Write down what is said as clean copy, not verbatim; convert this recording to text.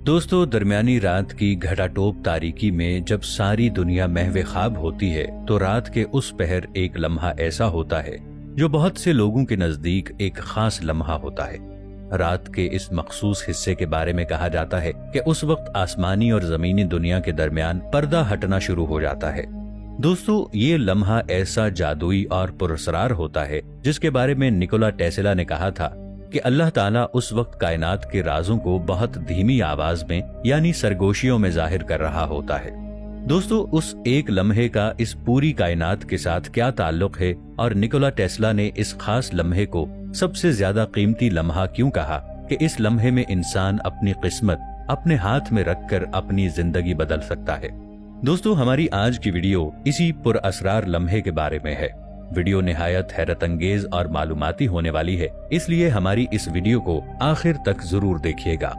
दोस्तों, दरमियानी रात की घटाटोप तारीकी में जब सारी दुनिया महवे ख्वाब होती है तो रात के उस पहर एक लम्हा ऐसा होता है जो बहुत से लोगों के नजदीक एक खास लम्हा होता है। रात के इस मखसूस हिस्से के बारे में कहा जाता है कि उस वक्त आसमानी और जमीनी दुनिया के दरमियान पर्दा हटना शुरू हो जाता है। दोस्तों, ये लम्हा ऐसा जादुई और पुरस्कार होता है जिसके बारे में निकोला टेस्ला ने कहा था कि अल्लाह ताला उस वक्त कायनात के राजों को बहुत धीमी आवाज में यानी सरगोशियों में जाहिर कर रहा होता है। दोस्तों, उस एक लम्हे का इस पूरी कायनात के साथ क्या ताल्लुक है और निकोला टेस्ला ने इस खास लम्हे को सबसे ज्यादा कीमती लम्हा क्यों कहा कि इस लम्हे में इंसान अपनी किस्मत अपने हाथ में रखकर अपनी जिंदगी बदल सकता है। दोस्तों, हमारी आज की वीडियो इसी पुरअसरार लम्हे के बारे में है। वीडियो निहायत हैरत अंगेज और मालूमाती होने वाली है, इसलिए हमारी इस वीडियो को आखिर तक जरूर देखिएगा।